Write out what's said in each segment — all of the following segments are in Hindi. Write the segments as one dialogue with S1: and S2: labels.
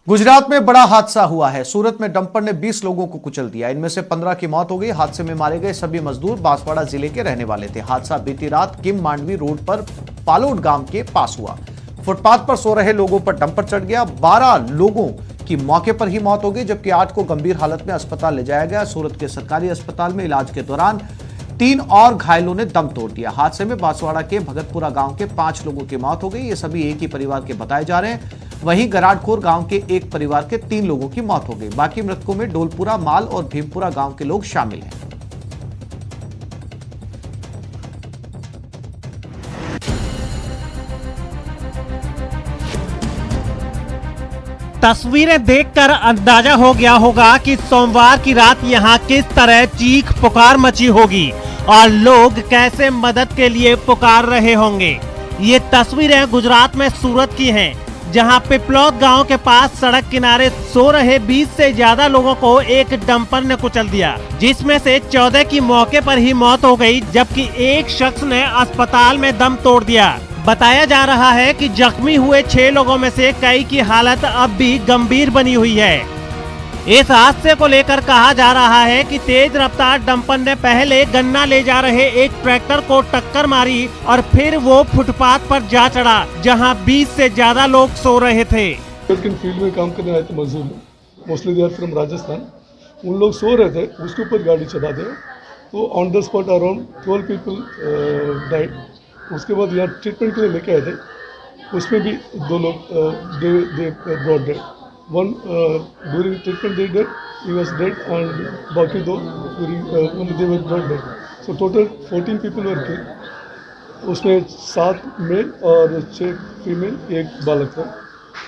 S1: गुजरात में बड़ा हादसा हुआ है। सूरत में डंपर ने 20 लोगों को कुचल दिया। इनमें से 15 की मौत हो गई। हादसे में मारे गए सभी मजदूर बांसवाड़ा जिले के रहने वाले थे। हादसा बीती रात किम मांडवी रोड पर पालोड गांव के पास हुआ। फुटपाथ पर सो रहे लोगों पर डंपर चढ़ गया। 12 लोगों की मौके पर ही मौत हो गई, जबकि 8 को गंभीर हालत में अस्पताल ले जाया गया। सूरत के सरकारी अस्पताल में इलाज के दौरान 3 और घायलों ने दम तोड़ दिया। हादसे में बांसवाड़ा के भगतपुरा गांव के 5 लोगों की मौत हो गई। ये सभी एक ही परिवार के बताए जा रहे हैं। वहीं गराडखोर गांव के एक परिवार के 3 लोगों की मौत हो गई। बाकी मृतकों में डोलपुरा, माल और भीमपुरा गांव के लोग शामिल हैं।
S2: तस्वीरें देखकर अंदाजा हो गया होगा कि सोमवार की रात यहां किस तरह चीख पुकार मची होगी और लोग कैसे मदद के लिए पुकार रहे होंगे। ये तस्वीरें गुजरात में सूरत की हैं, जहां पिपलौद गांव के पास सड़क किनारे सो रहे 20 से ज्यादा लोगों को एक डंपर ने कुचल दिया, जिसमें से 14 की मौके पर ही मौत हो गई, जबकि एक शख्स ने अस्पताल में दम तोड़ दिया। बताया जा रहा है कि जख्मी हुए 6 लोगों में से कई की हालत अब भी गंभीर बनी हुई है। इस हादसे को लेकर कहा जा रहा है कि तेज रफ्तार डंपर ने पहले गन्ना ले जा रहे एक ट्रैक्टर को टक्कर मारी और फिर वो फुटपाथ पर जा चढ़ा, जहां 20 से ज्यादा लोग सो रहे थे।
S3: फील्ड में काम करने आए थे मजदूर, mostly they are from Rajasthan. उन लोग सो रहे थे, उसके ऊपर गाड़ी चढ़ा दे, तो on the spot around 12 people died. उसके बाद यहाँ ट्रीटमेंट के लिए लेके आए थे, उसमें भी 2 लोग they brought dead. One during treatment they dead, he was dead, and बाकी 2 during they were not dead. So total 14 people were killed. उसमें 7 मेल और 6 फीमेल, 1 बालक था।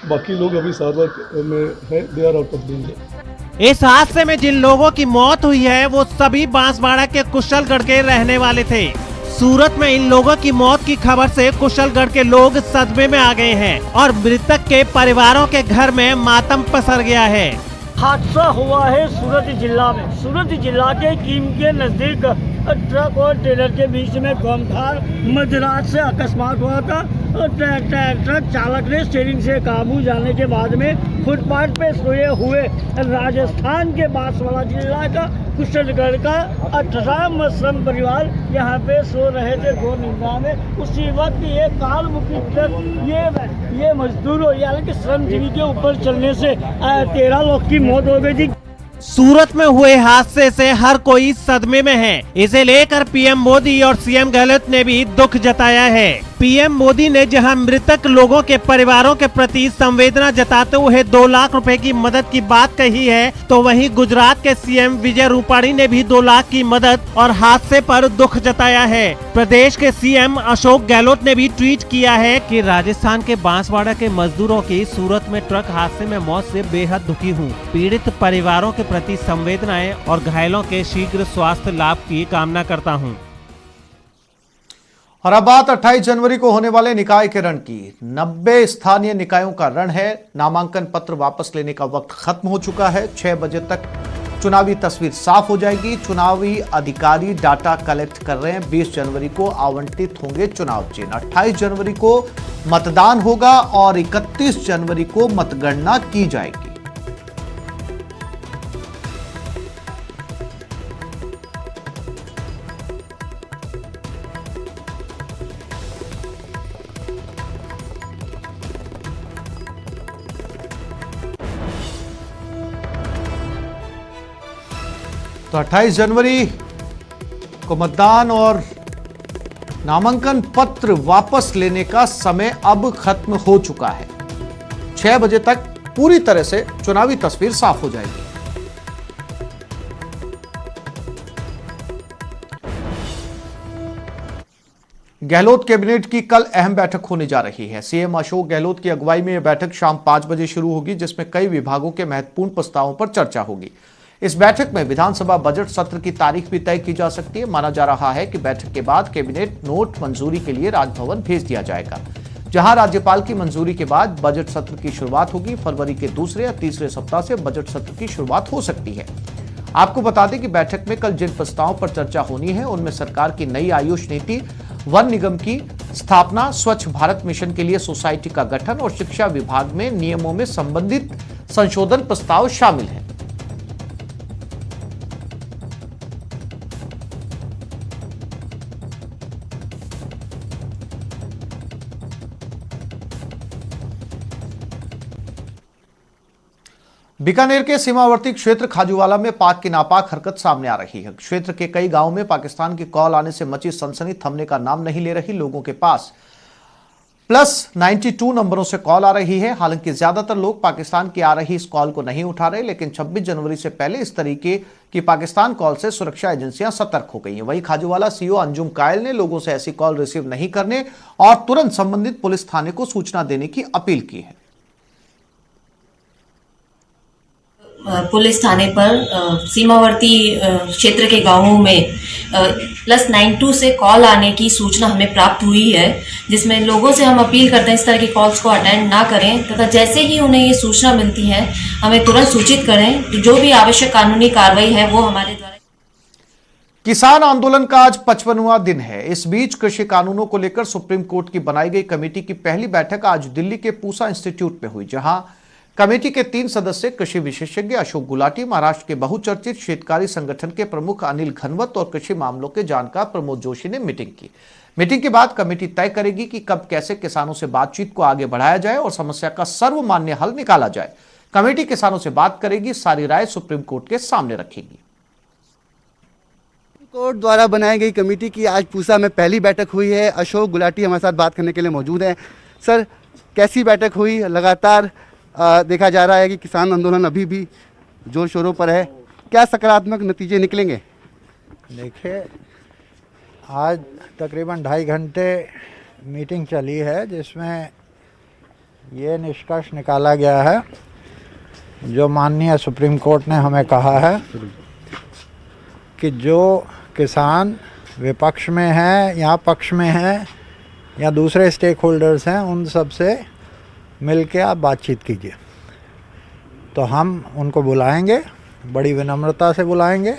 S3: बाकी लोग अभी सारवार में है, they are out of danger.
S2: इस हादसे में जिन लोगों की मौत हुई है वो सभी बांसवाड़ा के कुशलगढ़ के रहने वाले थे। सूरत में इन लोगों की मौत की खबर से कुशलगढ़ के लोग सदमे में आ गए हैं और मृतक के परिवारों के घर में मातम पसर गया है।
S4: हादसा हुआ है सूरत जिला में। सूरत जिला के कीम के नजदीक ट्रक और ट्रेलर के बीच में गोमधार मध्यरात से अकस्मात हुआ था। ट्रक चालक ने स्टीयरिंग से काबू जाने के बाद में फुटपाथ पे सोए हुए राजस्थान के बांसवाड़ा जिला का कुशलगढ़ का 18 मुस्लिम परिवार यहाँ पे सो रहे थे घोर निद्रा में। उसी वक्त ये कालमुखी ट्रक ये मजदूरों यानी कि श्रमजीवी के ऊपर चलने से 13 लोग की मौत हो गई थी।
S2: सूरत में हुए हादसे से हर कोई सदमे में है। इसे लेकर पीएम मोदी और सीएम गहलोत ने भी दुख जताया है। पीएम मोदी ने जहां मृतक लोगों के परिवारों के प्रति संवेदना जताते हुए 2 लाख रुपए की मदद की बात कही है, तो वहीं गुजरात के सीएम विजय रूपाणी ने भी 2 लाख की मदद और हादसे पर दुख जताया है। प्रदेश के सीएम अशोक गहलोत ने भी ट्वीट किया है कि राजस्थान के बांसवाड़ा के मजदूरों की सूरत में ट्रक हादसे में मौत से बेहद दुखी हूँ। पीड़ित परिवारों के प्रति संवेदनाएं और घायलों के शीघ्र स्वास्थ्य लाभ की कामना करता हूँ।
S1: और अब बात 28 जनवरी को होने वाले निकाय के रण की। 90 स्थानीय निकायों का रण है। नामांकन पत्र वापस लेने का वक्त खत्म हो चुका है। 6 बजे तक चुनावी तस्वीर साफ हो जाएगी। चुनावी अधिकारी डाटा कलेक्ट कर रहे हैं। 20 जनवरी को आवंटित होंगे चुनाव चिन्ह। 28 जनवरी को मतदान होगा और 31 जनवरी को मतगणना की जाएगी। तो 28 जनवरी को मतदान और नामांकन पत्र वापस लेने का समय अब खत्म हो चुका है। 6 बजे तक पूरी तरह से चुनावी तस्वीर साफ हो जाएगी। गहलोत कैबिनेट की कल अहम बैठक होने जा रही है। सीएम अशोक गहलोत की अगुवाई में यह बैठक शाम 5 बजे शुरू होगी, जिसमें कई विभागों के महत्वपूर्ण प्रस्तावों पर चर्चा होगी। इस बैठक में विधानसभा बजट सत्र की तारीख भी तय की जा सकती है। माना जा रहा है कि बैठक के बाद कैबिनेट नोट मंजूरी के लिए राजभवन भेज दिया जाएगा, जहां राज्यपाल की मंजूरी के बाद बजट सत्र की शुरुआत होगी। फरवरी के दूसरे या तीसरे सप्ताह से बजट सत्र की शुरुआत हो सकती है। आपको बता दें कि बैठक में कल जिन प्रस्तावों पर चर्चा होनी है उनमें सरकार की नई आयुष नीति, वन निगम की स्थापना, स्वच्छ भारत मिशन के लिए सोसाइटी का गठन और शिक्षा विभाग में नियमों में संबंधित संशोधन प्रस्ताव शामिल हैं। बीकानेर के सीमावर्ती क्षेत्र खाजूवाला में पाक की नापाक हरकत सामने आ रही है। क्षेत्र के कई गांवों में पाकिस्तान की कॉल आने से मची सनसनी थमने का नाम नहीं ले रही। लोगों के पास +92 नंबरों से कॉल आ रही है। हालांकि ज्यादातर लोग पाकिस्तान की आ रही इस कॉल को नहीं उठा रहे, लेकिन 26 जनवरी से पहले इस तरीके की पाकिस्तान कॉल से सुरक्षा एजेंसियां सतर्क हो गई हैं। वहीं खाजूवाला सीओ अंजुम कायल ने लोगों से ऐसी कॉल रिसीव नहीं करने और तुरंत संबंधित पुलिस थाने को सूचना देने की अपील की है।
S5: पुलिस थाने पर सीमावर्ती क्षेत्र के गांवों में +92 से कॉल आने की सूचना हमें प्राप्त हुई है, जिसमें लोगों से हम अपील करते हैं इस तरह की कॉल्स को अटेंड ना करें तथा जैसे ही उन्हें ये सूचना मिलती है हमें तुरंत सूचित करें। तो जो भी आवश्यक कानूनी कार्रवाई है वो हमारे द्वारा।
S1: किसान आंदोलन का आज 55वां दिन है। इस बीच कृषि कानूनों को लेकर सुप्रीम कोर्ट की बनाई गई कमेटी की पहली बैठक आज दिल्ली के पूसा इंस्टीट्यूट में हुई, जहां कमेटी के 3 सदस्य कृषि विशेषज्ञ अशोक गुलाटी, महाराष्ट्र के बहुचर्चित शेतकारी संगठन के प्रमुख अनिल घनवत और कृषि मामलों के जानकार प्रमोद जोशी ने मीटिंग की। मीटिंग के बाद कमेटी तय करेगी कि कब कैसे किसानों से बातचीत को आगे बढ़ाया जाए और समस्या का सर्वमान्य हल निकाला जाए। कमेटी किसानों से बात करेगी, सारी राय सुप्रीम कोर्ट के सामने रखेगी।
S6: कोर्ट द्वारा बनाई गई कमेटी की आज पूसा में पहली बैठक हुई है। अशोक गुलाटी हमारे साथ बात करने के लिए मौजूद हैं। सर, कैसी बैठक हुई? लगातार देखा जा रहा है कि किसान आंदोलन अभी भी जोर शोरों पर है, क्या सकारात्मक नतीजे निकलेंगे?
S7: देखिए, आज तकरीबन 2.5 घंटे मीटिंग चली है, जिसमें ये निष्कर्ष निकाला गया है जो माननीय सुप्रीम कोर्ट ने हमें कहा है कि जो किसान विपक्ष में हैं या पक्ष में हैं या दूसरे स्टेक होल्डर्स हैं, उन सब से मिल के आप बातचीत कीजिए। तो हम उनको बुलाएंगे, बड़ी विनम्रता से बुलाएंगे।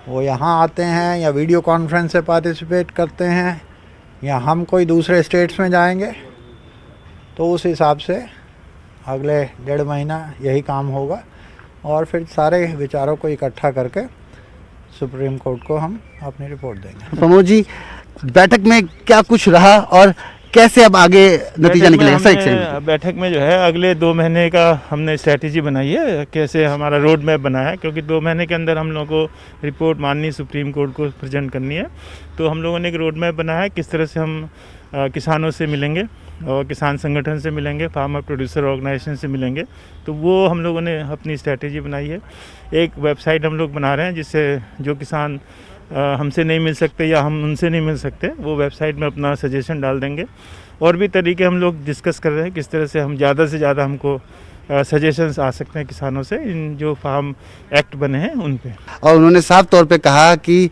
S7: वो यहाँ आते हैं या वीडियो कॉन्फ्रेंस से पार्टिसिपेट करते हैं या हम कोई दूसरे स्टेट्स में जाएंगे, तो उस हिसाब से अगले 1.5 महीना यही काम होगा और फिर सारे विचारों को इकट्ठा करके सुप्रीम कोर्ट को हम अपनी रिपोर्ट देंगे।
S6: प्रमोद जी, बैठक में क्या कुछ रहा और कैसे अब आगे नतीजा निकलेगा?
S8: बैठक में जो है अगले 2 महीने का हमने स्ट्रैटेजी बनाई है, कैसे हमारा रोड मैप बनाया है, क्योंकि 2 महीने के अंदर हम लोगों को रिपोर्ट माननीय सुप्रीम कोर्ट को प्रेजेंट करनी है। तो हम लोगों ने एक रोड मैप बनाया है, किस तरह से हम किसानों से मिलेंगे और किसान संगठन से मिलेंगे, फार्मर प्रोड्यूसर ऑर्गेनाइजेशन से मिलेंगे। तो वो हम लोगों ने अपनी स्ट्रैटेजी बनाई है। एक वेबसाइट हम लोग बना रहे हैं, जिससे जो किसान हमसे नहीं मिल सकते या हम उनसे नहीं मिल सकते, वो वेबसाइट में अपना सजेशन डाल देंगे। और भी तरीके हम लोग डिस्कस कर रहे हैं, किस तरह से हम ज़्यादा से ज़्यादा हमको सजेशंस आ सकते हैं किसानों से, इन जो फार्म एक्ट बने हैं उन पे।
S6: और उन्होंने साफ तौर पे कहा कि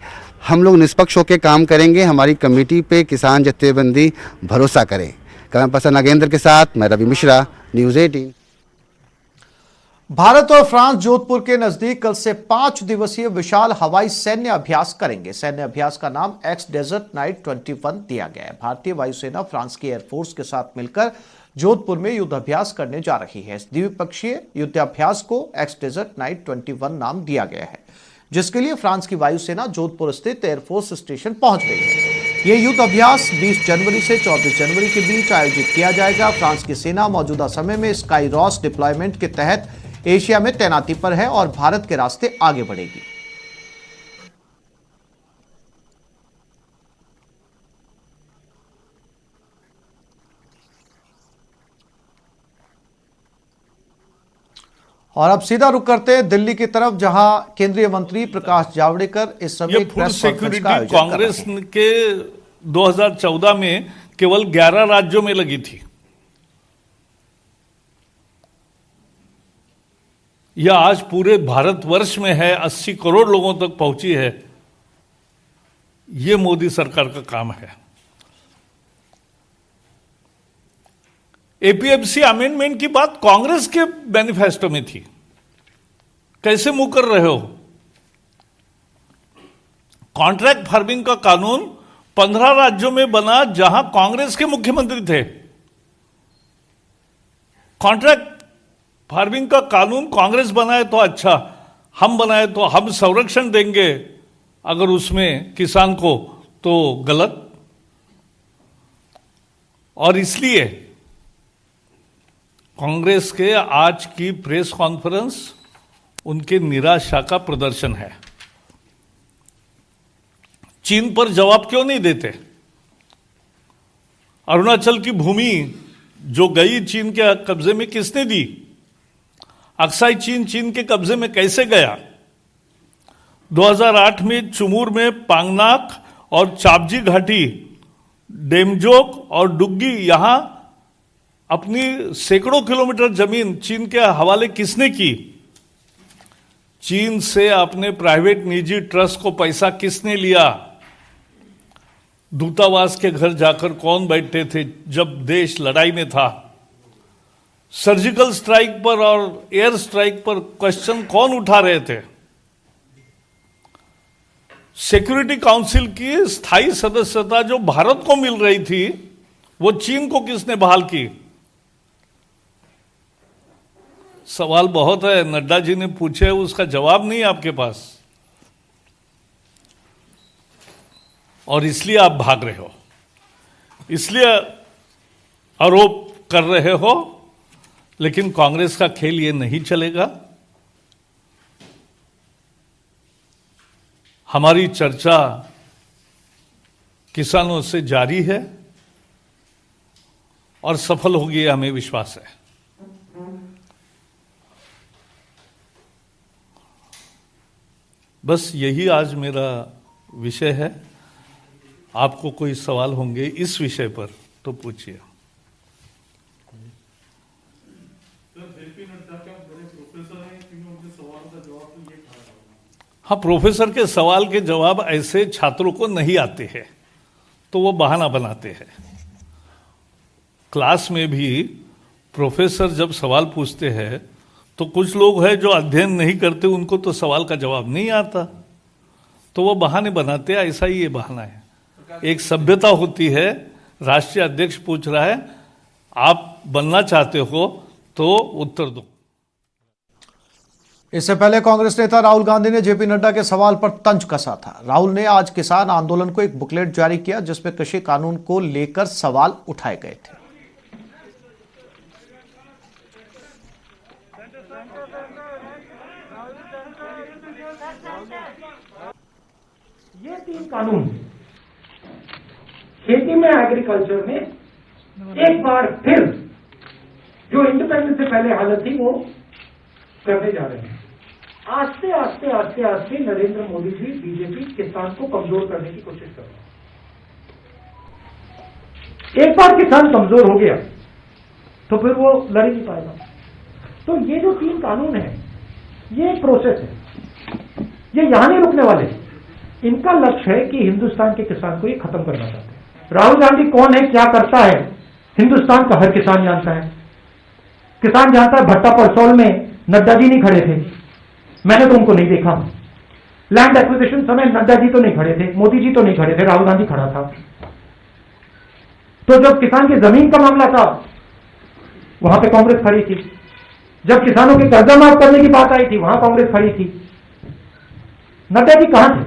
S6: हम लोग निष्पक्ष होकर काम करेंगे, हमारी कमेटी पे किसान जत्थेबंदी भरोसा करें। कैमरा पर्सन नागेंद्र के साथ मैं रवि मिश्रा, न्यूज़ 18।
S1: भारत और फ्रांस जोधपुर के नजदीक कल से 5 दिवसीय विशाल हवाई सैन्य अभ्यास करेंगे। सैन्य अभ्यास का नाम एक्स डेजर्ट नाइट 21 दिया गया है। भारतीय वायुसेना फ्रांस की एयरफोर्स के साथ मिलकर जोधपुर में युद्ध अभ्यास करने जा रही है। इस द्विपक्षीय युद्धाभ्यास को एक्स डेजर्ट नाइट 21 नाम दिया गया है, जिसके लिए फ्रांस की वायुसेना जोधपुर स्थित एयरफोर्स स्टेशन पहुंच गई है। यह युद्ध अभ्यास 20 जनवरी से 24 जनवरी के बीच आयोजित किया जाएगा। फ्रांस की सेना मौजूदा समय में स्काई रॉस डिप्लॉयमेंट के तहत एशिया में तैनाती पर है और भारत के रास्ते आगे बढ़ेगी। और अब सीधा रुक करते हैं दिल्ली की तरफ, जहां केंद्रीय मंत्री प्रकाश जावड़ेकर इस समय
S9: फूड सिक्योरिटी कांग्रेस के 2014 में केवल 11 राज्यों में लगी थी। यह आज पूरे भारतवर्ष में है, 80 करोड़ लोगों तक पहुंची है। यह मोदी सरकार का काम है। एपीएमसी अमेंडमेंट की बात कांग्रेस के मैनिफेस्टो में थी, कैसे मुंह कर रहे हो? कॉन्ट्रैक्ट फार्मिंग का कानून 15 राज्यों में बना जहां कांग्रेस के मुख्यमंत्री थे। कॉन्ट्रैक्ट फार्मिंग का कानून कांग्रेस बनाए तो अच्छा, हम बनाए तो हम संरक्षण देंगे अगर उसमें किसान को, तो गलत। और इसलिए कांग्रेस के आज की प्रेस कॉन्फ्रेंस उनके निराशा का प्रदर्शन है। चीन पर जवाब क्यों नहीं देते? अरुणाचल की भूमि जो गई चीन के कब्जे में किसने दी? अक्साई चीन के कब्जे में कैसे गया? 2008 में चुमूर में पांगनाक और चापजी घाटी, डेमजोक और डुग्गी, यहां अपनी सैकड़ों किलोमीटर जमीन चीन के हवाले किसने की? चीन से अपने प्राइवेट निजी ट्रस्ट को पैसा किसने लिया? दूतावास के घर जाकर कौन बैठते थे जब देश लड़ाई में था? सर्जिकल स्ट्राइक पर और एयर स्ट्राइक पर क्वेश्चन कौन उठा रहे थे? सिक्योरिटी काउंसिल की स्थायी सदस्यता जो भारत को मिल रही थी वो चीन को किसने बहाल की? सवाल बहुत है, नड्डा जी ने पूछे, उसका जवाब नहीं आपके पास, और इसलिए आप भाग रहे हो, इसलिए आरोप कर रहे हो। लेकिन कांग्रेस का खेल ये नहीं चलेगा। हमारी चर्चा किसानों से जारी है और सफल होगी, हमें विश्वास है। बस यही आज मेरा विषय है। आपको कोई सवाल होंगे इस विषय पर तो पूछिए। हाँ, प्रोफेसर के सवाल के जवाब ऐसे छात्रों को नहीं आते हैं तो वो बहाना बनाते हैं। क्लास में भी प्रोफेसर जब सवाल पूछते हैं तो कुछ लोग हैं जो अध्ययन नहीं करते, उनको तो सवाल का जवाब नहीं आता, तो वो बहाने बनाते हैं। ऐसा ही ये बहाना है। एक सभ्यता होती है, राष्ट्रीय अध्यक्ष पूछ रहा है, आप बनना चाहते हो तो उत्तर दो।
S1: इससे पहले कांग्रेस नेता राहुल गांधी ने जेपी नड्डा के सवाल पर तंज कसा था। राहुल ने आज किसान आंदोलन को एक बुकलेट जारी किया जिसमें कृषि कानून को लेकर सवाल उठाए गए थे।
S10: ये 3 कानून खेती में, एग्रीकल्चर में एक बार फिर जो इंडिपेंडेंस से पहले हालत थी वो करने जा रहे हैं। आस्ते आस्ते आस्ते आस्ते नरेंद्र मोदी जी, बीजेपी किसान को कमजोर करने की कोशिश कर रहे हैं। एक बार किसान कमजोर हो गया तो फिर वो लड़ नहीं पाएगा। तो ये जो 3 कानून है ये एक प्रोसेस है, ये यहां नहीं रुकने वाले। इनका लक्ष्य है कि हिंदुस्तान के किसान को ये खत्म करना चाहते हैं। राहुल गांधी कौन है, क्या करता है, हिंदुस्तान का हर किसान जानता है। किसान जानता है भट्टा परसौल में नड्डा जी नहीं खड़े थे, मैंने तो उनको नहीं देखा। लैंड एक्विजिशन समय नड्डा जी तो नहीं खड़े थे, मोदी जी तो नहीं खड़े थे, राहुल गांधी खड़ा था। तो जब किसान की जमीन का मामला था वहां पे कांग्रेस खड़ी थी। जब किसानों के कर्जा माफ करने की बात आई थी वहां कांग्रेस खड़ी थी। नड्डा जी कहां थे?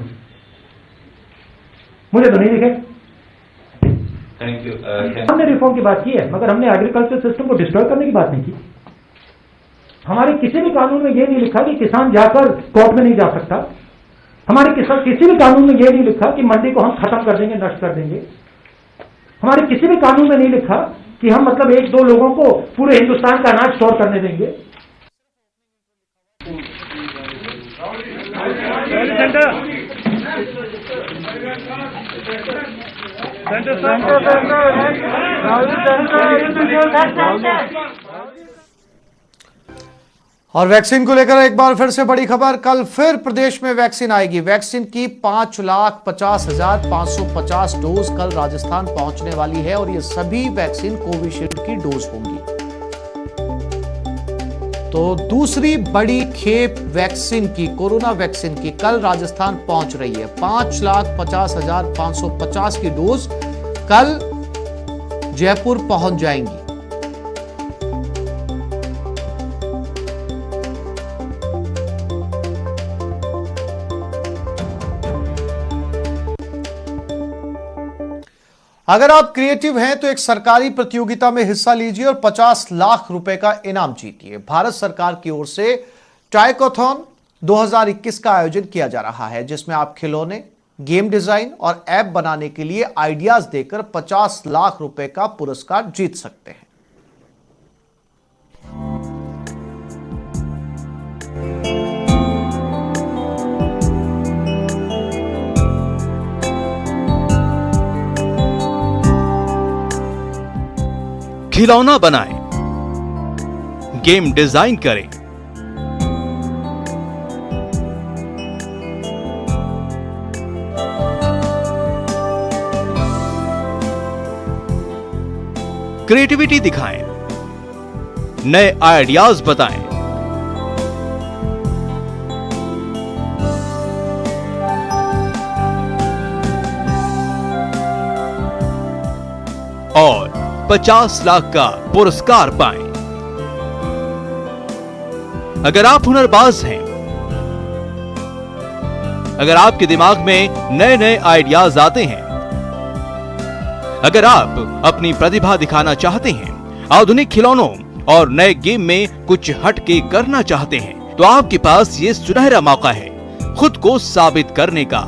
S10: मुझे तो नहीं दिखे।
S11: Thank you.
S10: हमने रिफॉर्म की बात की है मगर हमने एग्रीकल्चर सिस्टम को डिस्ट्रॉय करने की बात नहीं की। हमारे किसी भी कानून में यह नहीं लिखा कि किसान जाकर कोर्ट में नहीं जा सकता। हमारे किसी भी कानून में यह नहीं लिखा कि मंडी को हम खत्म कर देंगे, नष्ट कर देंगे। हमारे किसी भी कानून में नहीं लिखा कि हम मतलब 1-2 लोगों को पूरे हिंदुस्तान का अनाज स्टोर करने देंगे।
S1: और वैक्सीन को लेकर एक बार फिर से बड़ी खबर। कल फिर प्रदेश में वैक्सीन आएगी। वैक्सीन की 5,50,550 डोज कल राजस्थान पहुंचने वाली है और ये सभी वैक्सीन कोविशील्ड की डोज होंगी। तो दूसरी बड़ी खेप वैक्सीन की, कोरोना वैक्सीन की, कल राजस्थान पहुंच रही है। 5,50,550 की डोज कल जयपुर पहुंच जाएंगी। अगर आप क्रिएटिव हैं तो एक सरकारी प्रतियोगिता में हिस्सा लीजिए और 50 लाख रुपए का इनाम जीतिए। भारत सरकार की ओर से टाइकोथॉन 2021 का आयोजन किया जा रहा है, जिसमें आप खिलौने, गेम डिजाइन और ऐप बनाने के लिए आइडियाज देकर 50 लाख रुपए का पुरस्कार जीत सकते हैं।
S12: खिलौना बनाएं, गेम डिजाइन करें, क्रिएटिविटी दिखाएं, नए आइडियाज बताएं, और 50 लाख का पुरस्कार पाएं। अगर आप हुनरबाज हैं, अगर आपके दिमाग में नए नए आइडियाज आते हैं, अगर आप अपनी प्रतिभा दिखाना चाहते हैं, आधुनिक खिलौनों और नए गेम में कुछ हटके करना चाहते हैं, तो आपके पास ये सुनहरा मौका है खुद को साबित करने का,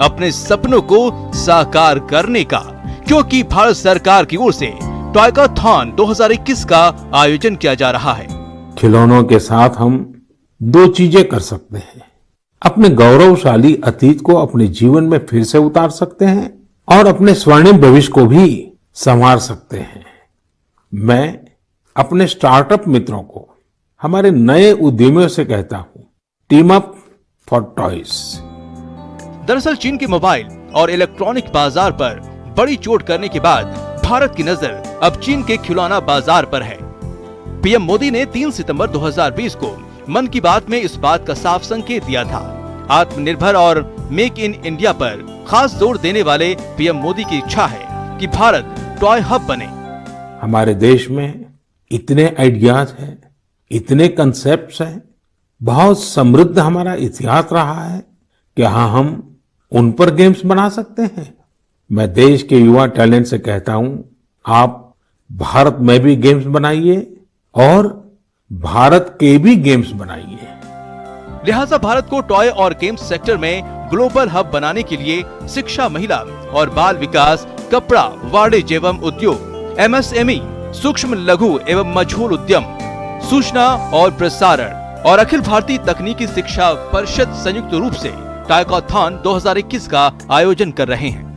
S12: अपने सपनों को साकार करने का, क्योंकि भारत सरकार की ओर से टाइकोथॉन 2021 का आयोजन किया जा रहा है।
S13: खिलौनों के साथ हम दो चीजें कर सकते हैं। अपने गौरवशाली अतीत को अपने जीवन में फिर से उतार सकते हैं और अपने स्वर्णिम भविष्य को भी संवार सकते हैं। मैं अपने स्टार्टअप मित्रों को, हमारे नए उद्यमियों से कहता हूं, टीम अप फॉर टॉयज।
S12: दरअसल चीन के मोबाइल और इलेक्ट्रॉनिक बाजार पर बड़ी चोट करने के बाद भारत की नजर अब चीन के खिलौना बाजार पर है। पीएम मोदी ने 3 सितंबर 2020 को मन की बात में इस बात का साफ संकेत दिया था। आत्मनिर्भर और मेक इन इंडिया पर खास जोर देने वाले पीएम मोदी की इच्छा है कि भारत टॉय हब बने।
S13: हमारे देश में इतने आइडियाज हैं, इतने कंसेप्ट्स हैं, बहुत समृद्ध हमारा इतिहास रहा है। क्या हम उन पर गेम्स बना सकते हैं? मैं देश के युवा टैलेंट से कहता हूं, आप भारत में भी गेम्स बनाइए और भारत के भी गेम्स बनाइए।
S12: लिहाजा भारत को टॉय और गेम्स सेक्टर में ग्लोबल हब बनाने के लिए शिक्षा, महिला और बाल विकास, कपड़ा, वाणिज्य एवं उद्योग, एमएसएमई, सूक्ष्म लघु एवं मझोल उद्यम, सूचना और प्रसारण और अखिल भारतीय तकनीकी शिक्षा परिषद संयुक्त रूप से टाइकोथॉन 2021 का आयोजन कर रहे हैं।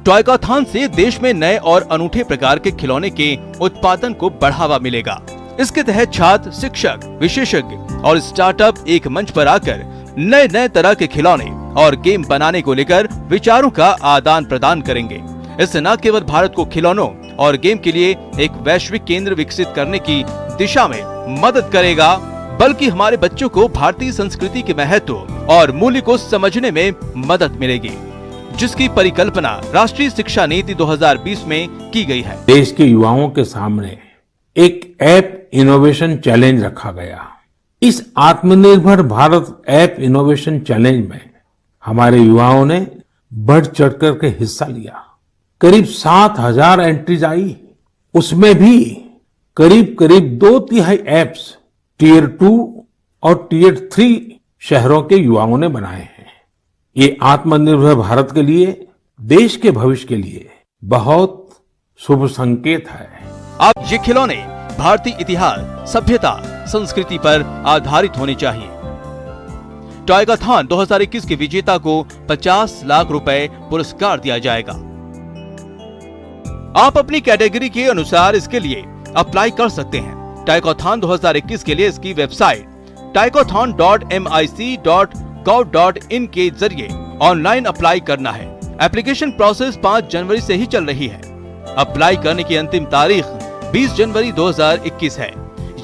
S12: टाइकोथॉन से देश में नए और अनूठे प्रकार के खिलौने के उत्पादन को बढ़ावा मिलेगा। इसके तहत छात्र, शिक्षक, विशेषज्ञ और स्टार्टअप एक मंच पर आकर नए नए तरह के खिलौने और गेम बनाने को लेकर विचारों का आदान प्रदान करेंगे। इससे न केवल भारत को खिलौनों और गेम के लिए एक वैश्विक केंद्र विकसित करने की दिशा में मदद करेगा, बल्कि हमारे बच्चों को भारतीय संस्कृति के महत्व और मूल्य को समझने में मदद मिलेगी, जिसकी परिकल्पना राष्ट्रीय शिक्षा नीति 2020 में की गई है।
S13: देश के युवाओं के सामने एक ऐप इनोवेशन चैलेंज रखा गया। इस आत्मनिर्भर भारत ऐप इनोवेशन चैलेंज में हमारे युवाओं ने बढ़ चढ़कर के हिस्सा लिया। करीब 7,000 एंट्रीज आई। उसमें भी करीब 2/3 ऐप्स टियर 2 और टियर 3 शहरों के युवाओं ने बनाए हैं। ये आत्मनिर्भर भारत के लिए, देश के भविष्य के लिए बहुत शुभ संकेत है।
S12: अब ये खिलौने भारतीय इतिहास, सभ्यता, संस्कृति पर आधारित होने चाहिए। टाइकोथॉन 2021 के विजेता को 50 लाख रुपए पुरस्कार दिया जाएगा। आप अपनी कैटेगरी के अनुसार इसके लिए अप्लाई कर सकते हैं। टाइकोथॉन 2021 के लिए इसकी वेबसाइट taikothon.mic.gov.in के जरिए ऑनलाइन अप्लाई करना है। एप्लीकेशन प्रोसेस 5 जनवरी से ही चल रही है। अप्लाई करने की अंतिम तारीख 20 जनवरी 2021 है।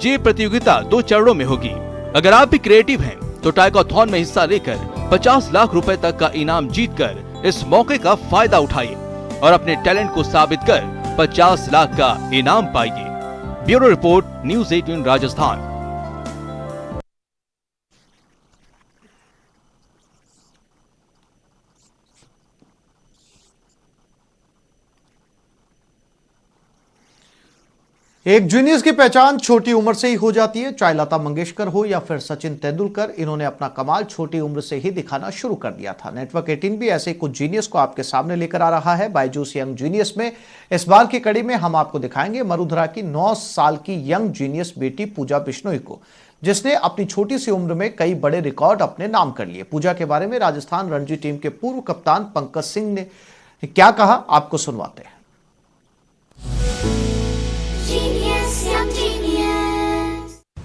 S12: ये प्रतियोगिता 2 चरणों में होगी। अगर आप भी क्रिएटिव हैं तो टाइकाथॉन में हिस्सा लेकर 50 लाख रुपए तक का इनाम जीतकर इस मौके का फायदा उठाइए और अपने टैलेंट को साबित कर 50 लाख का इनाम पाइए। Bureau report, news 18 Rajasthan.
S1: एक जीनियस की पहचान छोटी उम्र से ही हो जाती है। चाहे लता मंगेशकर हो या फिर सचिन तेंदुलकर, इन्होंने अपना कमाल छोटी उम्र से ही दिखाना शुरू कर दिया था। नेटवर्क 18 भी ऐसे कुछ जीनियस को आपके सामने लेकर आ रहा है। बायजूस यंग जीनियस में इस बार की कड़ी में हम आपको दिखाएंगे मरुधरा की 9 साल की यंग जीनियस बेटी पूजा बिश्नोई को, जिसने अपनी छोटी सी उम्र में कई बड़े रिकॉर्ड अपने नाम कर लिए। पूजा के बारे में राजस्थान रणजी टीम के पूर्व कप्तान पंकज सिंह ने क्या कहा, आपको सुनवाते हैं।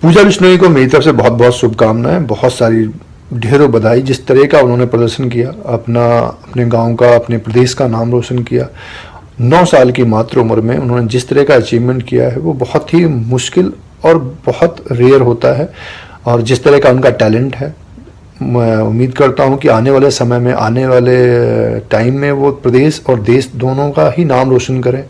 S14: पूजा बिश्नोई को मेरी तरफ से बहुत बहुत शुभकामनाएं, बहुत सारी ढेरों बधाई। जिस तरह का उन्होंने प्रदर्शन किया, अपने गांव का, अपने प्रदेश का नाम रोशन किया, 9 साल की मात्र उम्र में उन्होंने जिस तरह का अचीवमेंट किया है वो बहुत ही मुश्किल और बहुत रेयर होता है। और जिस तरह का उनका टैलेंट है, मैं उम्मीद करता हूं कि आने वाले समय में, आने वाले टाइम में वो प्रदेश और देश दोनों का ही नाम रोशन करें।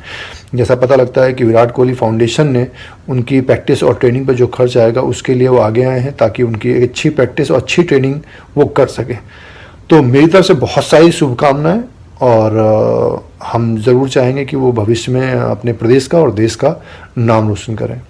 S14: जैसा पता लगता है कि विराट कोहली फाउंडेशन ने उनकी प्रैक्टिस और ट्रेनिंग पर जो खर्च आएगा उसके लिए वो आगे आए हैं, ताकि उनकी एक अच्छी प्रैक्टिस और अच्छी ट्रेनिंग वो कर सके। तो मेरी तरफ से बहुत सारी शुभकामनाएं, और हम ज़रूर चाहेंगे कि वो भविष्य में अपने प्रदेश का और देश का नाम रोशन करें।